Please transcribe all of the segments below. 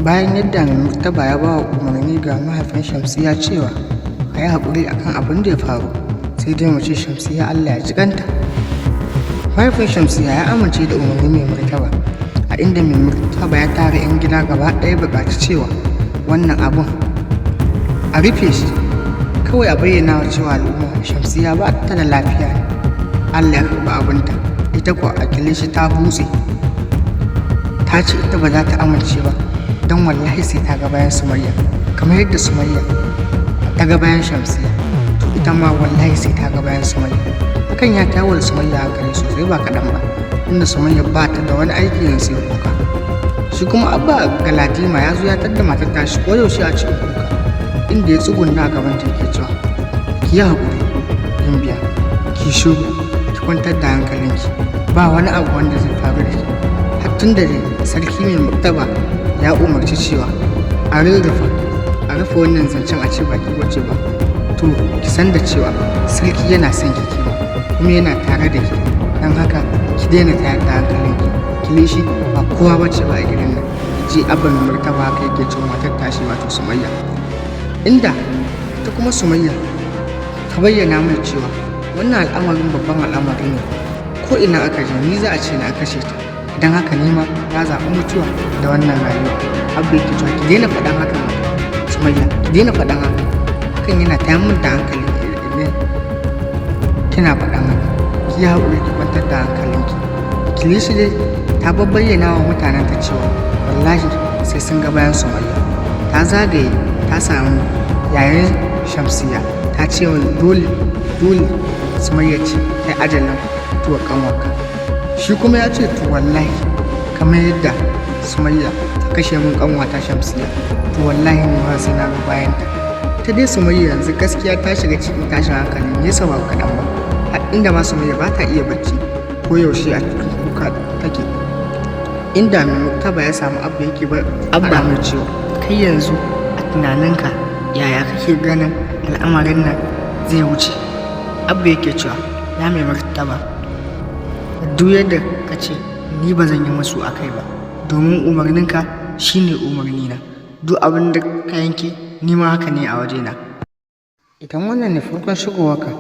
Bayan yadda mai martaba ya ba wa umarni ga mahaifin Shamsiyya cewa a yi haƙuri akan abin da ya faru, sai dai mu ce Shamsiyya Allah ya ji ƙanta. Mahaifin Shamsiyya ya amince da umarnin mai martaba, a inda mai martaba ya tara 'yan gida gaba ɗaya buƙaci cewa wannan abun a rufe shi, kawai a bayyana wa cewa al'umma Shamsiyya ba ta da lafiya ne. Allah ya karɓi abinta, ita kuwa a Kilishi ta butse, ta ce ita ba za ta amince ba don wallahi sai ta ga bayan Sumayya, kamar yadda Sumayya ta ga bayan Shamsiyya, to ita ma wallahi sai ta ga bayan Sumayya. Hakan ya tawo da Sumayya hankali sosai ba kaɗan ba, inda Sumayya ba ta da wani aiki yin sai kuka. Shi kuma Abba Galadima ya zo ya tadda matar tashi koyaushe a cikin kuka, inda ya tsugunna a gaban ta yake cewa ki yi haƙuri Gimbiya, ki shiru, ki kwantar da hankalinki, ba wani abu wanda zai faru da ki. Har tun da sarki mai martaba ya umarci cewa a rufe wannan zancen a ce baki wace ba, to ki san da cewa sarki yana son ki kuma yana tare da ki, don haka ki daina tayar da hankalinki. Kilishi ba kowa bace ba a gidan nan, ji Abba mai martaba haka yake cewa matar tashi wato Sumayya, inda ita kuma Sumayya ta bayyana mai cewa wannan al'amarin babban al'amari ne, ko ina aka je ni za a ce na kashe ta, don haka ne ma na zaɓi mutuwa da wannan rayuwa. Abba yake cewa ki daina faɗan haka Sumayya, ki daina faɗan haka, hakan yana tayar min da hankali idan kina faɗan haka, ki yi haƙuri ki kwantar da hankalinki. Kilishi dai ta bayyana wa mutanen ta cewa wallahi sai sun ga bayan Sumayya, ta zagaye ta samu yayin Shamsiyya ta ce wa dole Sumayya ce ta ajalin mutuwar ƙanwarka. Shi kuma ya ce to wallahi kamar yadda Sumayya ta kashe min ƙanwata Shamsiyya, to wallahi ne ba sai na ga bayanta. Ta dai Sumayya yanzu gaskiya ta shiga cikin tashin hankali nesa ba kaɗan ba, har inda ma Sumayya ba ta iya bacci ko yaushe a cikin kuka take. Inda mai martaba ya samu Abba yake ba Abba mai cewa kai yanzu a tunaninka yaya kake ganin al'amarin nan zai wuce. Abba yake cewa ya mai martaba, duk yadda ka ce ni ba zan yi masu a kai ba, domin umarninka shine umarnina, duk abin da ka yanke ni ma haka ne a wajena. Idan wannan ne farkon shigowarka,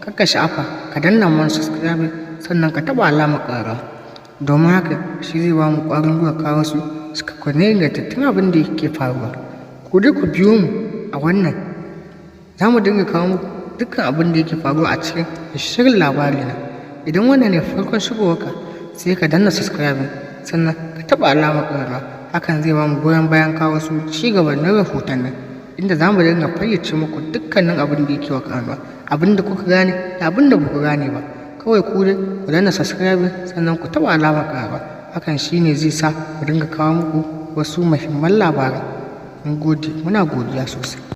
kakka sha'afa ka danna mana subscribe sannan ka taɓa alamar ƙara, domin haka shi zai ba mu ƙwarin gwiwa kawo su suka kwane ingantattun abin da yake faruwa. Ku dai ku biyo mu a wannan, za mu dinga kawo muku dukkan abin da yake faruwa a cikin shirin labari na. Idan wannan ne farkon shigowarka, sai ka danna subscribe sannan ka taɓa alamar ƙara, hakan zai ba mu goyon bayan kawo su ci gaba na rahoton nan, inda za mu dinga fayyace muku dukkanin abin da yake wakana, abin da kuka gane da abin da ba ku gane ba. Kawai ku dai ku danna subscribe sannan ku taɓa alamar ƙara, hakan shine zai sa mu dinga kawo muku wasu muhimman labaran. Mun gode, muna godiya sosai.